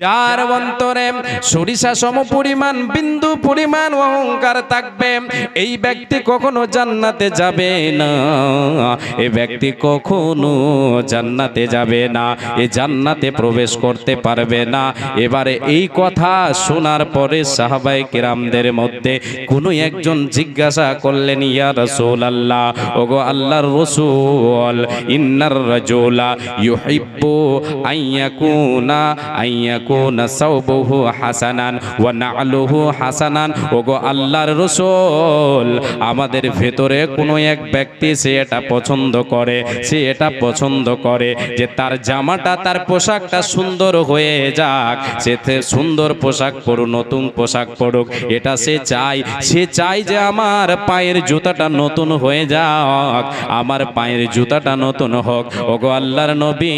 যার অন্তরে সরিষা সম পরিমাণ বিন্দু পরিমাণ অহংকার থাকবে, এই ব্যক্তি কখনো জান্নাতে যাবে না। এই ব্যক্তি কখনো জান্নাতে যাবে না, এই জান্নাতে প্রবেশ করতে পারবে না। এবারে এই কথা শোনার পরে সাহাবায়ে কেরামদের মধ্যে কোনো একজন জিজ্ঞাসা করলেন, ইয়া রাসূলুল্লাহ, ওগো আল্লাহর রাসূল, ইন্নার রাজুলা ইউহিব্বু আইয়াকুনা সাওবুহু হাসানান ওয়া না'লুহু হাসানান। ওগো আল্লাহর রাসূল, আমাদের ভেতরে কোনো এক ব্যক্তি সে এটা পছন্দ করে যে তার জামাটা, তার পোশাকটা সুন্দর হয়ে যাক, সে সুন্দর পোশাক পরুক, নতুন পোশাক পরুক, এটা সে চায় যে আমার পায়ের জুতাটা নতুন হয়ে যাক, আমার পায়ের জুতাটা নতুন হোক। ওগো আল্লাহর নবী,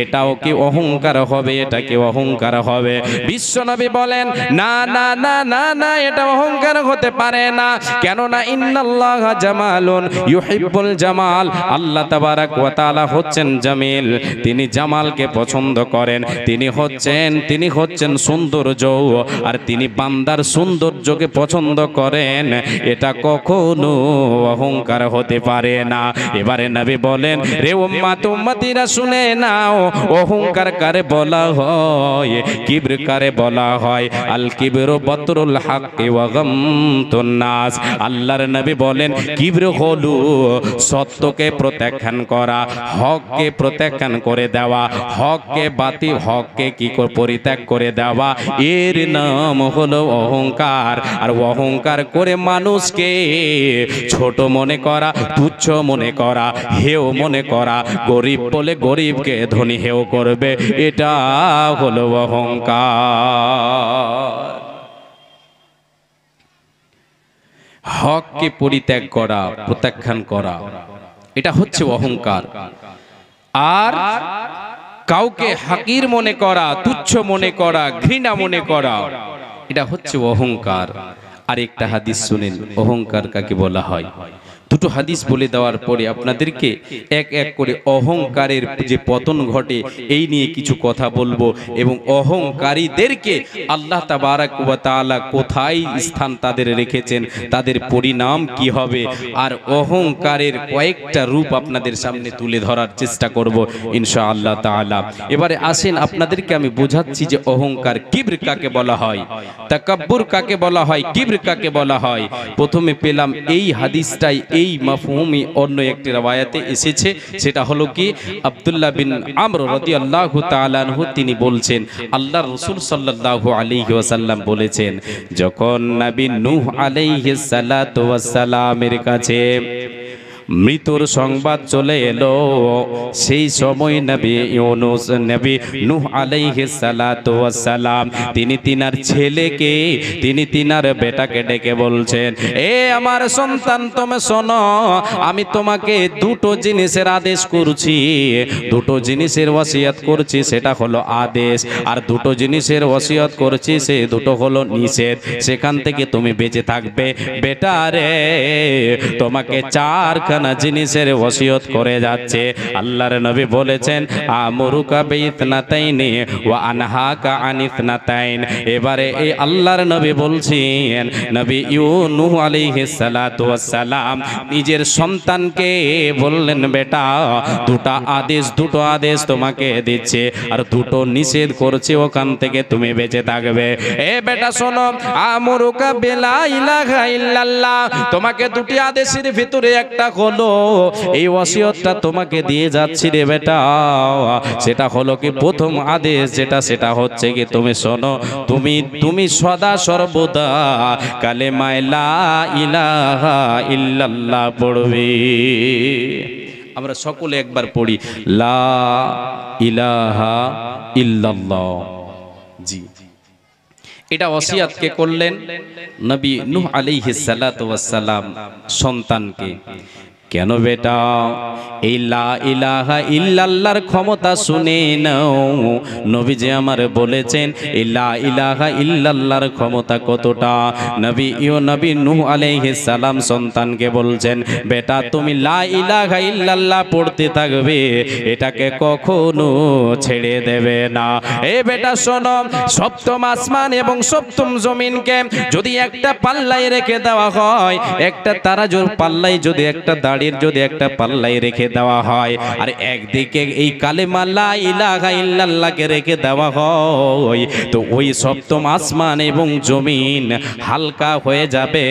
এটাও কি অহংকার হবে? এটা কি অহংকার হবে? বিশ্বনবী বলেন, না না না না না, এটা অহংকার হতে পারে না। কেননা ইন্নাল্লাহা জামালুন ইউহিব্বুল জামাল, আল্লাহ তাবারাক ওয়া তাআলা হচ্ছেন জামিল, তিনি জামালকে পছন্দ করেন, তিনি হচ্ছেন সৌন্দর্য, আর তিনি বান্দার সৌন্দর্যকে পছন্দ করেন। এটা কখনো অহংকার হতে পারে না। এবারে নবী বলেন, রে উম্মতিরা শুনে নাও, অহংকার কারে বলা হয়, কিবর কারে বলা হয়? আল কিবরু বাতরুল হাক্কি ওয়া গামতুন নাস। আল্লাহর নবী বলেন, কিবর হলো সত্যকে প্রত্যাখ্যান করা, হককে প্রত্যাখ্যান করে দেওয়া, হককে কি পরিত্যাগ করে দেওয়া, এর নাম হলো অহংকার। আর অহংকার করে মানুষকে ছোট মনে করা, তুচ্ছ মনে করা, হেয় মনে করা, গরিব বলে গরিবকে ধনী হেয় করবে, এটা হলো অহংকার। হককে পরিত্যাগ করা, প্রত্যাখ্যান করা, এটা হচ্ছে অহংকার। আর কাউকে হাকির মনে করা, তুচ্ছ মনে করা, ঘৃণা মনে করা, এটা হচ্ছে অহংকার। আর একটা হাদিস শুনেন, অহংকার কাকে বলা হয়। দুটো হাদিস বলে দেওয়ার পরে আপনাদেরকে এক এক করে অহংকারের যে পতন ঘটে এই নিয়ে কিছু কথা বলবো, এবং অহংকারীদেরকে আল্লাহ তাবারাক ওয়া তাআলা কোথায় স্থান তাদের রেখেছেন, তাদের পরিণাম কি হবে, আর অহংকারের কয়েকটা রূপ আপনাদের সামনে তুলে ধরার চেষ্টা করব ইনশাআল্লাহ তাআলা। এবারে আসেন, আপনাদেরকে আমি বোঝাচ্ছি যে অহংকার, কিবর কাকে বলা হয়, তাকাব্বুর কাকে বলা হয়, কিবর কাকে বলা হয়। প্রথমে পেলাম এই হাদিসটাই, এই মাফহুমি অন্য একটি riwayate এসেছে, সেটা হলো কি আব্দুল্লাহ বিন আমর রাদিয়াল্লাহু তাআলা আনহু তিনি বলছেন, আল্লাহর রাসূল সাল্লাল্লাহু আলাইহি ওয়াসাল্লাম বলেছেন, যখন নবী নূহ আলাইহিস সালাতু ওয়াস সালামের কাছে মৃত্যুর সংবাদ চলে এলো, সেই সময় নবী নূহ আলাইহিস সালাতু ওয়াস সালাম তিনি তিনার ছেলেকে, তিনি তিনার বেটাকে ডেকে বলছেন, এ আমার সন্তান, তুমি শোনো, আমি তোমাকে দুটো জিনিসের আদেশ করছি, দুটো জিনিসের ওয়াসিয়ত করছি, সেটা হলো আদেশ, আর দুটো জিনিসের ওয়াসিয়ত করছি, সে দুটো হলো নিষেধ, সেখান থেকে তুমি বেঁচে থাকবে। বেটা রে, তোমাকে চারখানা জিনিসের ওসিয়ত করে যাচ্ছে। আল্লাহর নবী বলেছেন, আমরুকা বিইতনাতাইনি ওয়া আনহাকা আনিতনাতাইন। এবারে এই আল্লাহর নবী বলছেন, নবী নূহ আলাইহিস সালাতু ওয়াস সালাম নিজের সন্তানকে বললেন, বেটা, দুটো আদেশ তোমাকে দিচ্ছে, আর দুটো নিষেধ করছে, ওখান থেকে তুমি বেঁচে থাকবে। এ বেটা শোনো, আমরুকা বিলা ইলাহা ইল্লাল্লাহ, তোমাকে দুটি আদেশের ভিতরে একটা হলো, এই ওসিয়তটা তোমাকে দিয়ে যাচ্ছি রে বেটা, সেটা হলো কি প্রথম আদেশ যেটা, সেটা হচ্ছে কি তুমি শোনো, তুমি সদা সর্বদা কালেমা লা ইলাহা ইল্লাল্লাহ পড়বে। আমরা সকলে একবার পড়ি, লা ইলাহা ইল্লাল্লাহ। জি, এটা ওসিয়ত কে করলেন? নবী নূহ আলাইহিস সালাতু ওয়াস সালাম সন্তানকে। কেন বেটা? এই লা ইলাহা ইল্লাল্লাহর ক্ষমতা শুনে নাও। নবীজি আমার বলেছেন এই লা ইলাহা ইল্লাল্লাহর ক্ষমতা কতটা। নবী নূহ আলাইহিস সালাম সন্তানকে বলছেন, বেটা তুমি লা ইলাহা ইল্লাল্লাহ পড়তে থাকবে, এটাকে কখনো ছেড়ে দেবে না। এ বেটা শোনো, সপ্তম আসমান এবং সপ্তম জমিনকে যদি একটা পাল্লায় রেখে দেওয়া হয়, একটা তারাজুর পাল্লায় যদি একটা দাড়ির যদি একটা পাল্লায় রেখে দেওয়া হয়, আর একদিকে এই কালেমা লা ইলাহা ইল্লাল্লাহকে রেখে দেওয়া হয়, তো ওই সপ্তম আসমান এবং জমিন হালকা হয়ে যাবে।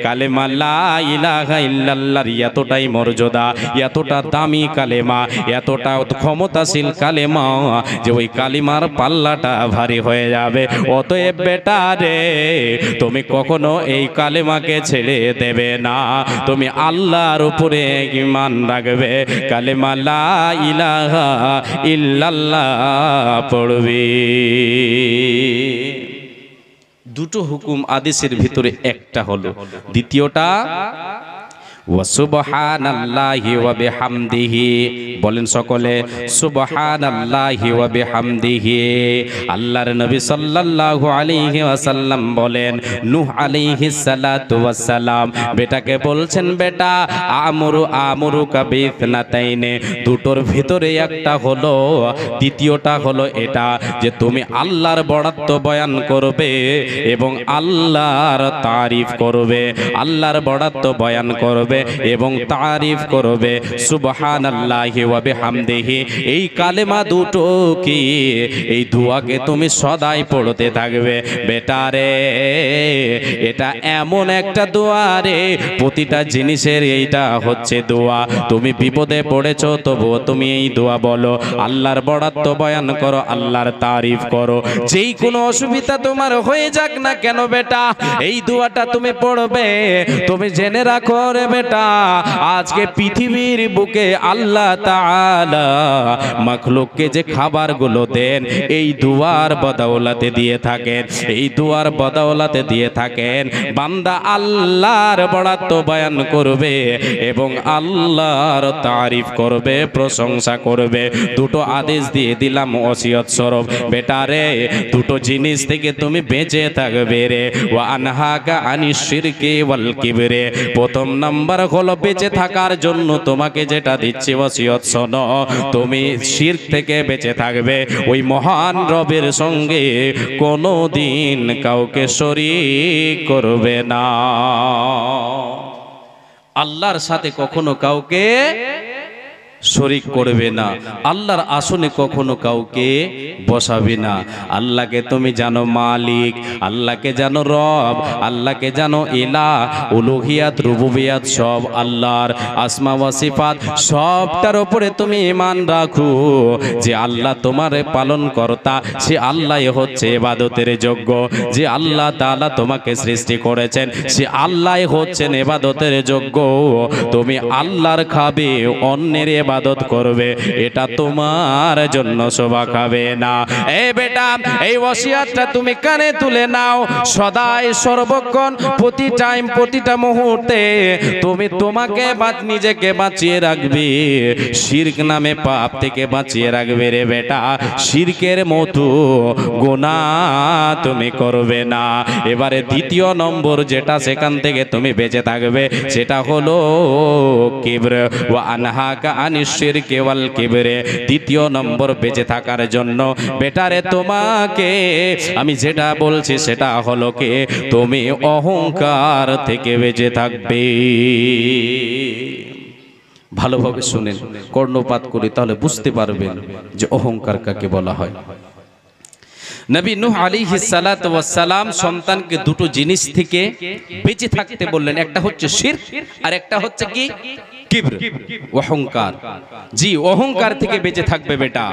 কালেমা লা ইলাহা ইল্লাল্লাহর এতটাই মর্যাদা, এতটা দামি কালেমা, এতটা ক্ষমতাশীল কালেমা যে ওই কালিমার পাল্লাটা ভারী হয়ে যাবে। অতএব বেটা রে, তুমি কখনো এই কালেমাকে ছেড়ে দেবে না, তুমি আল্লাহর উপরে ঈমান রাখবে, কালেমা লা ইলাহা ইল্লাল্লাহ পড়বে। দুটো হুকুম আদেশের ভিতরে একটা হলো, দ্বিতীয়টা ওয়া সুবহানাল্লাহি ওয়া বিহামদিহি। বলেন সকলে সুবহানাল্লাহি ওয়া বিহামদিহি। আল্লাহর নবী সাল্লাল্লাহু আলাইহি ওয়াসাল্লাম বলেন, নূহ আলাইহিস সালাতু ওয়াস সালাম বেটাকে বলছেন, বেটা আমরুকা বিথনাতাইনে, দুটোর ভিতরে একটা হলো, দ্বিতীয়টা হলো এটা যে তুমি আল্লাহর বড়ত্ব বয়ান করবে এবং আল্লাহর তারিফ করবে, আল্লাহর বড়ত্ব বয়ান করবে এবং তারিফ করবে। সুবহানাল্লাহি ওয়া বিহামদিহি, এই কালেমা দুটো কি, এই দোয়াকে তুমি সদাই পড়তে থাকবে। বেটা রে, এটা এমন একটা দোয়া রে, প্রতিটা জিনিসের এইটা হচ্ছে দোয়া। তুমি বিপদে পড়েছো তবুও তুমি এই দোয়া বলো, আল্লাহর বড়ত্ব বয়ান করো, আল্লাহর তারিফ করো। যেই কোনো অসুবিধা তোমার হয়ে যাক না কেন বেটা, এই দোয়াটা তুমি পড়বে। তুমি জেনে রাখো রে বেটা, আজকে পৃথিবীর বুকে আল্লাহ তাআলা মাখলুককে যে খাবারগুলো দেন এই দুয়ার বদৌলতে দিয়ে থাকেন, এই দুয়ার বদৌলতে দিয়ে থাকেন। বান্দা আল্লাহর বড়ত্ব বয়ান করবে এবং আল্লাহর তারিফ করবে, প্রশংসা করবে। দুটো আদেশ দিয়ে দিলাম ওসিয়ত স্বরূপ, বেটা রে দুটো জিনিস থেকে তুমি বেঁচে থাকবে রে। ওয়া আনহাকা আনিশ শিরকি ওয়াল কিবরি, প্রথম নাম্বার হলো বেঁচে থাকার জন্য তোমাকে যেটা দিচ্ছি ওসিয়ত শোনো, তুমি শিরক থেকে বেঁচে থাকবে। ওই মহান রবের সঙ্গে কোনোদিন কাউকে শরীক করবে না, আল্লাহর সাথে কখনো কাউকে শরীক করবে না, আল্লাহর আসনে কখনো কাউকে বসাবে না। আল্লাহকে তুমি জানো মালিক, আল্লাহকে জানো রব, আল্লাহকে জানো ইলাহ, উলুহিয়াত রুবুবিয়াত সব আল্লাহর, আসমা ওয়া সিফাত সবটার উপরে তুমি ঈমান রাখো যে আল্লাহ তোমার পালন কর্তা, সে আল্লাহ হচ্ছে ইবাদতের যোগ্য। যে আল্লাহ তাআলা তোমাকে সৃষ্টি করেছেন সে আল্লাহ হচ্ছেন ইবাদতের যোগ্য। তুমি আল্লাহর খাবে, অন্যের ইবাদত করবে, এটা তোমার জন্য শোভা খাবে না। এই বেটা, এই ওসিয়তটা তুমি কানে তুলে নাও। সদাই সর্বক্ষণ প্রতি টাইম প্রতিটা মুহূর্তে তুমি তোমাকে নিজেকে বাঁচিয়ে রাখবে, শিরক নামে পাপ থেকে বাঁচিয়ে রাখবে রে বেটা। শিরকের মতো গুনাহ তুমি করবে না। এবারে দ্বিতীয় নম্বর যেটা সেখান থেকে তুমি বেঁচে থাকবে সেটা হলো কিবর। ওয়া আনহাকা আনিশ শিরকি ওয়াল কিবরি, দ্বিতীয় নম্বর বেঁচে থাকার জন্য বেটারে তোমাকে আমি যেটা বলছি সেটা হলো কি, তুমি অহংকার থেকে বেঁচে থাকবে। ভালোভাবে শুনেন, কর্ণপাত করি তাহলে বুঝতে পারবেন যে অহংকার কাকে বলা হয়। নবী নূহ আলাইহিস সালাতু ওয়াস সালাম সন্তানকে দুটো জিনিস থেকে বেঁচে থাকতে বললেন, একটা হচ্ছে শিরক আর একটা হচ্ছে কি কিবর, অহংকার। জি, অহংকার থেকে বেঁচে থাকবে বেটা।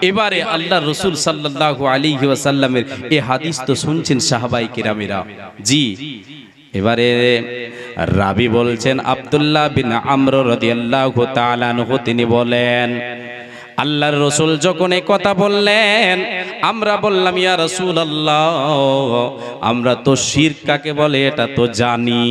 এবারে আল্লাহর রাসূল সাল্লাল্লাহু আলাইহি ওয়াসাল্লামের এই হাদিস তো শুনছেন সাহাবায়ে কিরামেরা। জি, এবারে রাবি বলছেন আব্দুল্লাহ বিন আমর রাদিয়াল্লাহু তাআলা আনহু, তিনি বলেন আল্লাহর রাসূল যখন এই কথা বললেন, আমরা বললাম ইয়া রাসূলুল্লাহ, আমরা তো শিরক কাকে বলে এটা তো জানি,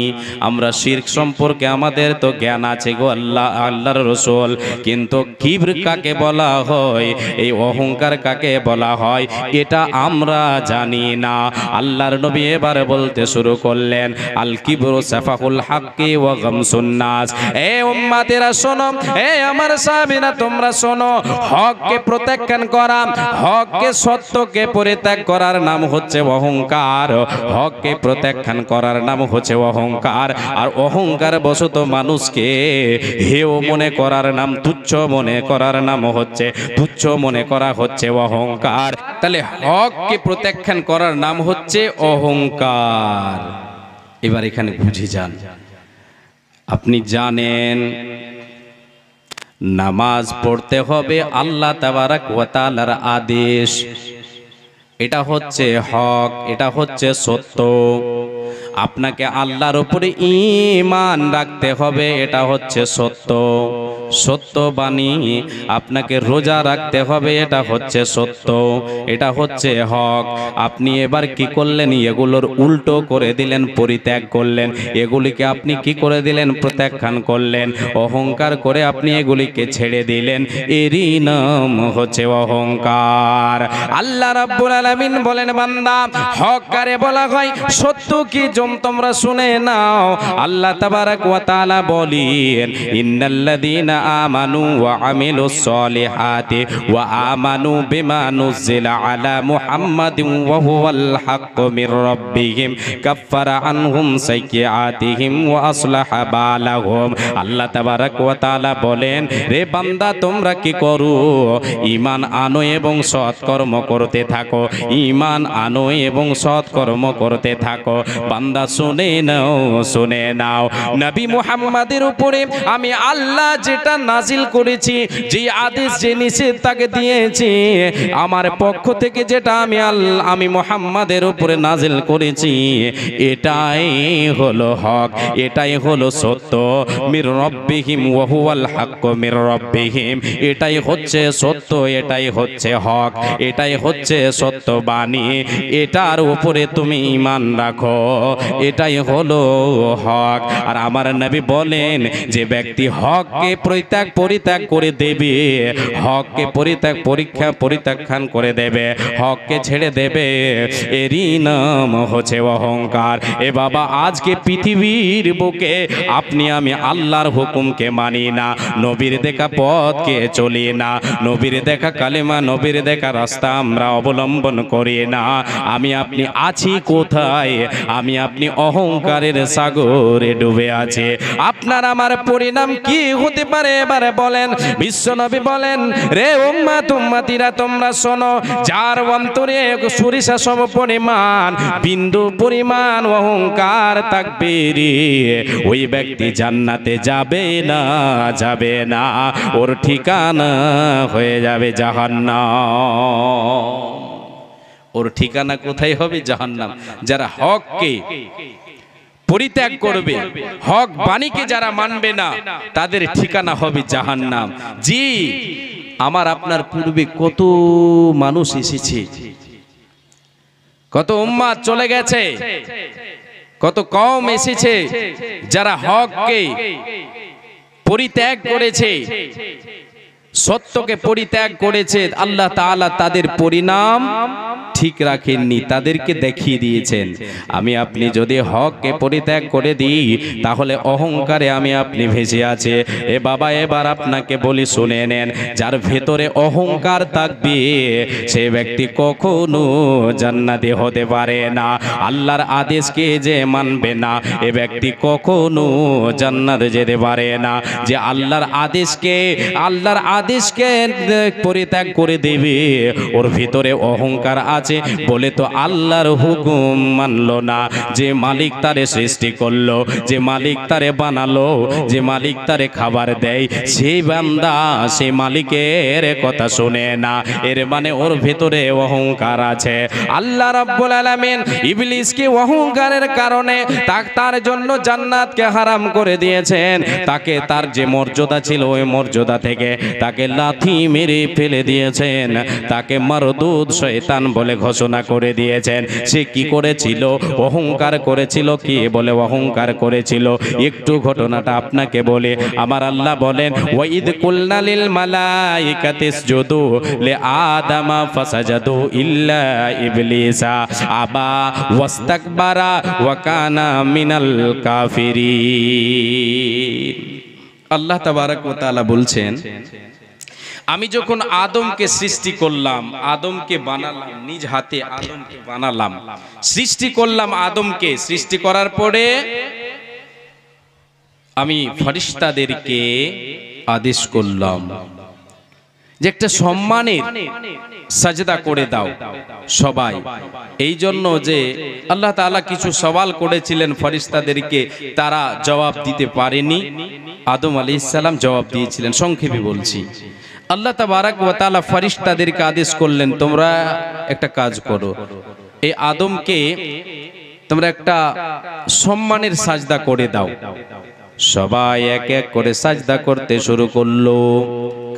আমরা শিরক সম্পর্কে আমাদের তো জ্ঞান আছে গো আল্লাহর রাসূল, কিন্তু কিবর কাকে বলা হয়, এই অহংকার কাকে বলা হয়, এটা আমরা জানি না। আল্লাহর নবী এবার বলতে শুরু করলেন, আল কিবরু সাফাহুল হাক্কি ওয়া গামসুন নাস। এ উম্মতেরা শোনো, এ আমার সাহাবীরা তোমরা শোনো, হককে প্রত্যাখ্যান করা, হককে সত্যকে পরিত্যাগ করার নাম হচ্ছে অহংকার। হককে প্রত্যাখ্যান করার নাম হচ্ছে অহংকার। আর অহংকার বশত মানুষকে হেয় মনে করার নাম, তুচ্ছ মনে করার নাম হচ্ছে, তুচ্ছ মনে করা হচ্ছে অহংকার। তাহলে হককে প্রত্যাখ্যান করার নাম হচ্ছে অহংকার। এবার এখানে বুঝে যান, আপনি জানেন নামাজ পড়তে হবে আল্লাহ তাবারাক ওয়া তাআলার আদেশ, এটা হচ্ছে হক, এটা হচ্ছে সত্য। আপনাকে আল্লাহর উপরে ঈমান রাখতে হবে, এটা হচ্ছে সত্য, সত্য বাণী। আপনাকে রোজা রাখতে হবে, এটা হচ্ছে সত্য, এটা হচ্ছে হক। আপনি এবার কি করলেন, এগুলোর উল্টো করে দিলেন, পরিত্যাগ করলেন, এগুলিকে আপনি কি করে দিলেন, প্রত্যাখ্যান করলেন, অহংকার করে আপনি এগুলিকে ছেড়ে দিলেন, এরই নাম হচ্ছে অহংকার। আল্লাহ রাব্বুল আলামিন বলেন, বান্দা হক কারে বলা হয়, সত্য কি তোমরা শুনে নাও। আল্লাহ তাবারাক ওয়া তাআলা বলেন, ইন্নাল্লাযীনা আমানু ওয়া আমিলুস সলিহাতি ওয়া আমানু বিমা নুজিলা আলা মুহাম্মাদিন ওয়া হুয়াল হাক্কু মির রাব্বিহিম কাফফারা আনহুম সাইয়্যাতিহিম ওয়া আসলাহা বালাহুম। আল্লাহ তাবারাক ওয়া তাআলা বলেন, রে বান্দা তোমরা কি করো, ঈমান আনো এবং সৎকর্ম করতে থাকো, ঈমান আনো এবং সৎকর্ম করতে থাকো। বান্দা শুনে নাও, শুনে নাও, নবী মুহাম্মাদের উপরে আমি আল্লাহ যেটা নাজিল করেছি, যে আদেশ, যে নিষেধ তাকে দিয়েছি, আমার পক্ষ থেকে যেটা আমি মুহাম্মাদের উপরে নাজিল করেছি, এটাই হলো হক, এটাই হলো সত্য। মির রাব্বিহিম ওয়া হুয়াল হাক্কু মির রাব্বিহিম, এটাই হচ্ছে সত্য, এটাই হচ্ছে হক, এটাই হচ্ছে সত্য বাণী। এটার উপরে তুমি ঈমান রাখো, এটাই হলো হক। আর আমার নবী বলেন, যে ব্যক্তি হককে পরিত্যাগ করে দেবে, হককে পরিত্যাখ্যান করে দেবে, হককে ছেড়ে দেবে, এরই নাম হচ্ছে অহংকার। এ বাবা, আজকে পৃথিবীর বুকে আপনি আমি আল্লাহর হুকুমকে মানি না, নবীর দেখা পথকে চলি না, নবীর দেখা কালেমা, নবীর দেখা রাস্তা আমরা অবলম্বন করি না। আমি আপনি আছি কোথায়? আমি আপনি অহংকারের সাগরে ডুবে আছে। আপনার আমার পরিণাম কি হতে পারে এবারে বলেন? বিশ্বনবী বলেন, রে উম্মতিরা তোমরা শোনো, যার অন্তরে সরিষা সম পরিমাণ, বিন্দু পরিমাণ অহংকার থাকবে রে, ওই ব্যক্তি জান্নাতে যাবে না, যাবে না, ওর ঠিকানা হয়ে যাবে জাহান্নাম। ওর ঠিকানা কোথায় হবে? জাহান্নাম। যারা হককে পরিত্যাগ করবে, হক বাণীকে যারা মানবে না, তাদের ঠিকানা হবে জাহান্নাম। জি, আমার আপনার পূর্বে কত মানুষ এসেছে, কত উম্মাত চলে গেছে, কত কওম এসেছে, যারা হককে পরিত্যাগ করেছে, সত্যকে পরিত্যাগ করেছে। আল্লাহ তাআলা তাদের পরিণাম ঠিক রাখেননি, তাদেরকে দেখিয়ে দিয়েছেন। আমি আপনি যদি হককে পরিত্যাগ করে দিই, তাহলে অহংকারে আমি আপনি ভেসে আছে। এ বাবা, এবার আপনাকে বলি, শুনে নেন, যার ভেতরে অহংকার থাকবে, সে ব্যক্তি কখনো জান্নাতে হতে পারে না। আল্লাহর আদেশকে যে মানবে না, এ ব্যক্তি কখনো জান্নাতে যেতে পারে না। যে আল্লাহর আদেশকে পরিত্যাগ করে দেবে, ওর ভিতরে অহংকার আছে বলে তো আল্লাহর হুকুম মানলো না। যে মালিক তারে সৃষ্টি করলো, যে মালিক তারে বানালো, যে মালিক তারে খাবার দেয়, সেই বান্দা সেই মালিকের কথা শুনে না, এর মানে ওর ভিতরে অহংকার আছে। আল্লাহ রাব্বুল আলামিন ইবলিসকে অহংকারের কারণে তার জন্য জান্নাতকে হারাম করে দিয়েছেন। তাকে তার যে মর্যাদা ছিল, ওই মর্যাদা থেকে তাকে তাকে লাথি মেরে ফেলে দিয়েছেন, তাকে মারদুদ শয়তান বলে ঘোষণা করে দিয়েছেন। সে কি করেছিল? অহংকার করেছিল। কি বলে অহংকার করেছিল? একটু ঘটনাটা আপনাকে বলে। আমার আল্লাহ বলেন, ওয়াইদ কুলনা লিল মালাইকাতি ইসজুদু লিআদামা ফাসাজাদু ইল্লা ইবলিসা আবা ওয়াস্তাকবারা ওয়া কানা মিনাল কাফিরিন। আল্লাহ তাবারক ওয়া তাআলা বলছেন, আমি যখন আদমকে সৃষ্টি করলাম, আদমকে বানালাম, নিজ হাতে আদমকে বানালাম, সৃষ্টি করলাম আদমকে। সৃষ্টি করার পরে আমি ফেরেশতাদেরকে আদেশ করলাম যে একটা সম্মানের সাজদা করে দাও সবাই। এই জন্য যে আল্লাহ তাআলা কিছু সওয়াল করেছিলেন ফেরেশতাদেরকে, তারা জবাব দিতে পারেনি। আদম আলাইহিস সালাম জবাব দিয়েছিলেন। সংক্ষেপে বলছি, আল্লাহ তাবারক ওয়া তাআলা ফেরেশতাদেরকে আদেশ করলেন, তোমরা একটা কাজ করো, এই আদমকে তোমরা একটা সম্মানের সাজদা করে দাও। সবাই এক এক করে সাজদা করতে শুরু করলো।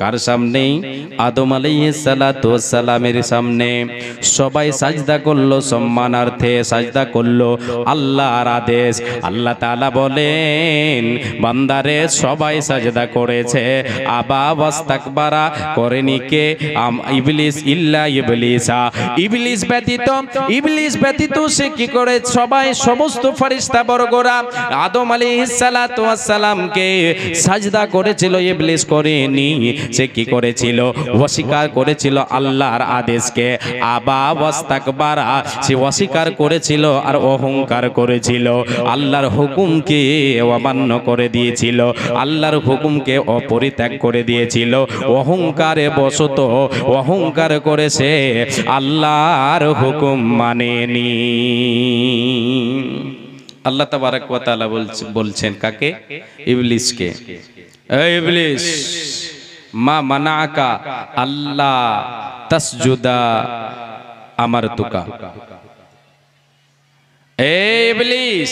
কার সামনে? আদম আলাইহিস সালাতু ওয়াস সালামের সামনে সবাই সাজদা করলো, সম্মানার্থে সাজদা করলো। আল্লাহর আদেশ। আল্লাহ তাআলা বলেন, বান্দারে সবাই সাজদা করেছে, আবা ওয়াস্তাকবারা করেনি কে? ইবলিস ইল্লা ইবলিসা, ইবলিস ব্যতীত সে কি করে? সবাই সমস্ত ফেরেশতা বর্গরা আদম আলাইহিস সালাতু ওয়াস সালামকে সাজদা করেছিল, ইবলিস করেনি। সে কি করেছিল? অস্বীকার করেছিল আল্লাহর আদেশকে। আবা ওয়াস্তাকবারা, সে অস্বীকার করেছিল আর অহংকার করেছিল। আল্লাহর হুকুমকে অমান্য করে দিয়েছিল, আল্লাহর হুকুমকে অপরিত্যাগ করে দিয়েছিল। অহংকারে বশত অহংকার করেছে, আল্লাহর হুকুম মানেনি। আল্লাহ তাবারক ওয়া তাআলা বলছেন কাকে? ইবলিসকে, এই ইবলিস, মা মানাকা আল্লাহ তাসজুদা আমারতুকা। এই ইবলিস,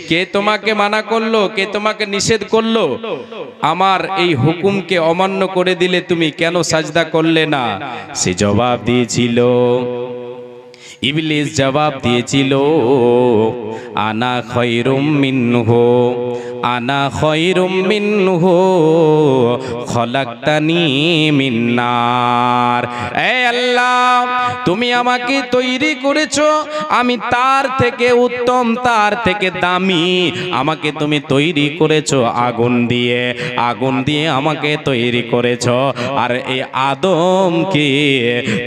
কে তোমাকে মানা করলো? কে তোমাকে নিষেধ করলো? আমার এই হুকুমকে অমান্য করে দিলে তুমি কেন সাজদা করলে না? সে জবাব দিয়েছিল, ইবলিস জবাব দিয়েছিল, আনা খায়রুম মিনহু, আনা খায়রুম মিনহু খলাকতানি মিন নার। এ আল্লাহ, তুমি আমাকে তৈরি করেছো, আমি তার থেকে উত্তম, তার থেকে দামি। আমাকে তুমি তৈরি করেছো আগুন দিয়ে, আগুন দিয়ে আমাকে তৈরি করেছো। আর এই আদমকে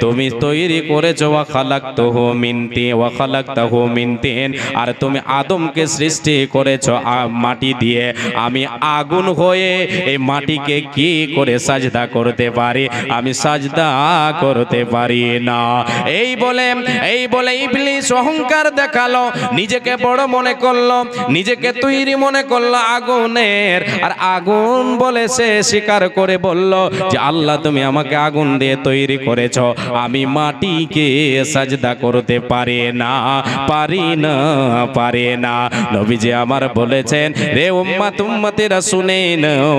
তুমি তৈরি করেছো ওয়া খালাকতুহু মিন তিন ওয়া খালাকতাহু মিন তিন, আর তুমি আদমকে সৃষ্টি করেছো মাটি দিয়ে। আমি আগুন হয়ে এই মাটিকে কি করে সাজদা করতে পারি? আমি সাজদা করতে পারি না। এই বলে ইবলিস অহংকার দেখালো, নিজেকে বড় মনে করলো, নিজেকে তৈরি মনে করলো আগুনের। আর আগুন বলে সে স্বীকার করে বলল যে আল্লাহ তুমি আমাকে আগুন দিয়ে তৈরি করেছো, আমি মাটিকে সাজদা করতে পারি না, পারি না, পারে না। নবীজি আমার বলেছেন, রে উম্মত উম্মতেরা শুনে নাও,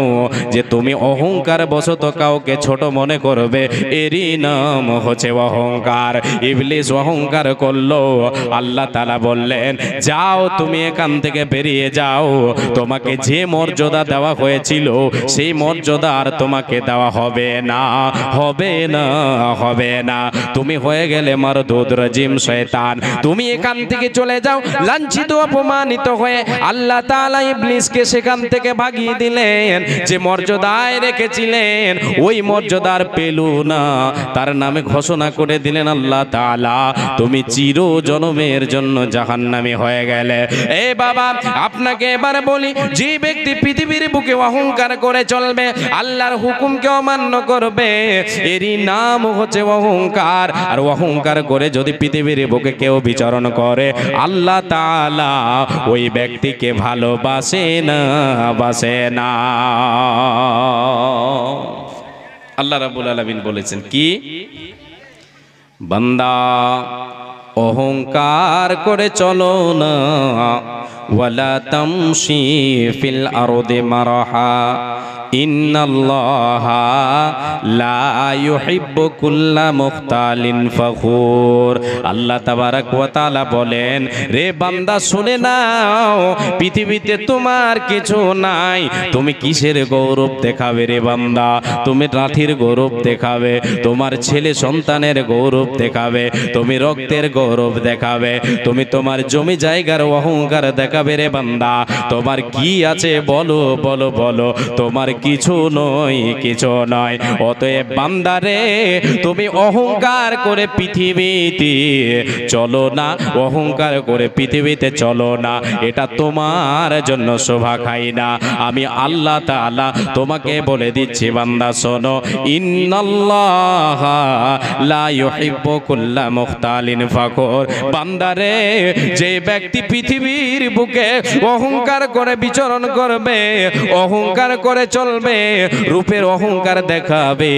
যে তুমি অহংকার বশত কাউকে ছোট মনে করবে, এরই নাম হচ্ছে অহংকার। ইবলিস অহংকার করলো। আল্লাহ তাআলা বললেন, যাও তুমি এখান থেকে বেরিয়ে যাও, তোমাকে যে মর্যাদা দেওয়া হয়েছিল সেই মর্যাদা আর তোমাকে দেওয়া হবে না, হবে না, হবে না। তুমি হয়ে গেলে মারদুদ রাজিম শয়তান, তুমি এখান থেকে চলে যাও। লাঞ্ছিত অপমানিত হয়ে আল্লাহ তাআলা ইবলিসকে সেখান থেকে ভাগিয়ে দিলেন। যে মর্যাদায় রেখেছিলেন ওই মর্যাদার পেলু না, তার নামে ঘোষণা করে দিলেন আল্লাহ তাআলা, তুমি চির জনমের জন্য জাহান্নামী হয়ে গেলে। এ বাবা, আপনাকে এবার বলি, যে ব্যক্তি পৃথিবীর বুকে অহংকার করে চলবে, আল্লাহর হুকুমকে অমান্য করবে, এরই নাম হচ্ছে অহংকার। আর অহংকার করে যদি পৃথিবীর বুকে কেউ বিচরণ করে, আল্লাহ তাআলা ওই ব্যক্তিকে ভালোবাসে না, বাসে না। আল্লাহ রাব্বুল আলামিন বলেছেন কি? বান্দা অহংকার করে চলো না, ওয়ালা তামশি ফিল আরদি মারহা, ইন্নাল্লাহা লা ইউহিব্বু কুল্লা মুখতালিন ফখুর। আল্লাহ তাবারক ওয়া তাআলা বলেন, রে বান্দা শুনে নাও, পৃথিবীতে তোমার কিছু নাই, তুমি কিসের গৌরব দেখাবে রে বান্দা? তুমি লাঠির গৌরব দেখাবে, তোমার ছেলে সন্তানের গৌরব দেখাবে, তুমি রক্তের গৌরব দেখাবে, তুমি তোমার জমি জায়গার অহংকার দেখাবে রে বান্দা? তোমার কি আছে বলো বলো বলো? তোমার কিছু নয়, কিছু নয়। অতএব বান্দারে, তুমি অহংকার করে পৃথিবীতে চলো না, অহংকার করে পৃথিবীতে চলো না, এটা তোমার জন্য শোভা খাই না। আমি আল্লাহ তাআলা তোমাকে বলে দিচ্ছি বান্দা শোনো, ইন্নাল্লাহা লা ইউহিব্বু কুল্লা মুখতালিন ফখুর। বান্দারে, যে ব্যক্তি পৃথিবীর বুকে অহংকার করে বিচরণ করবে, অহংকার করে চলবে, রূপের অহংকার দেখাবে,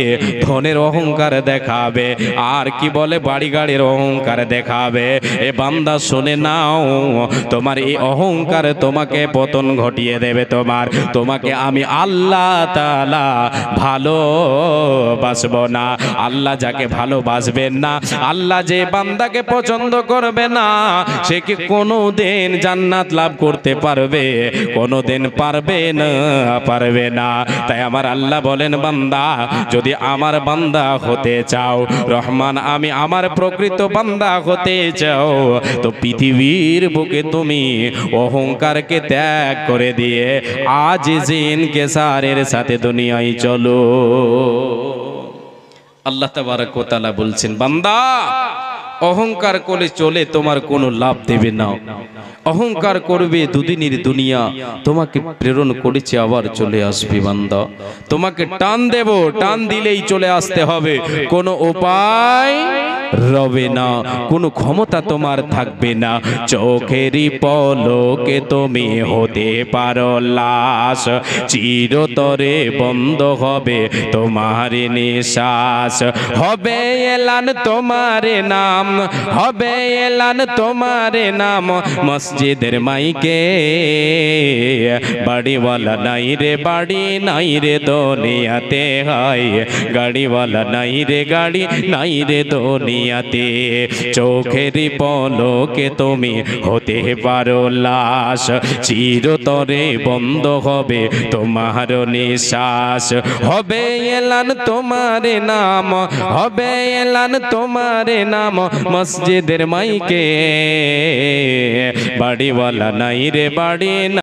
ধনের অহংকার দেখাবে, আর কি বলে বাড়ি গাড়ির অহংকার দেখাবে, এ বান্দা শুনে নাও, তোমার এই অহংকার তোমাকে পতন ঘটিয়ে দেবে। তোমাকে আমি আল্লাহ তাআলা ভালোবাসবো না। আল্লাহ যাকে ভালোবাসবেন না, আল্লাহ যে বান্দাকে পছন্দ করবে না, সে কি কোনোদিন জান্নাত লাভ করতে পারবে? কোনোদিন পারবে না, পারবে না। তাই আমার আল্লাহ বলেন, বান্দা যদি আমার বান্দা হতে চাও, রহমান আমি আমার প্রকৃত বান্দা হতে চাও, তো পৃথিবীর বুকে তুমি অহংকারকে ত্যাগ করে দিয়ে আজ জিনকে সারের সাথে দুনিয়ায় চলো। আল্লাহ তাবারক ওয়া তাআলা বলছেন, বান্দা অহংকার করে চলে তোমার কোনো লাভ দেবে না। অহংকার করবে, দুদিনের দুনিয়া তোমাকে প্রেরণ করেছে, আবার চলে আসবে বান্দা। তোমাকে টান দেব, টান দিলেই চলে আসতে হবে, কোনো উপায় রবে না, কোনো ক্ষমতা তোমার থাকবে না। চোখেরই পলকে তুমি হতে পারো লাশ, চিরতরে বন্ধ হবে তোমার নিঃশ্বাস। হবে এলান তোমার নাম, হবে এলান তোমার নাম মসজিদের মাইকে। বাড়িওয়ালা নাই রে বাড়ি, নাই রে দুনিয়াতে, হয় গাড়িওয়ালা নাই রে গাড়ি, নাই রে দুনিয়াতে। চোখেরই পলকে তুমি হতে পারো লাশ, চিরতরে বন্ধ হবে তোমার নিঃশ্বাস। হবে এলান তোমার নাম, হবে এলান তোমার নাম মসজিদের মাইকে। বাড়িওয়ালা নাই রে বাড়ি।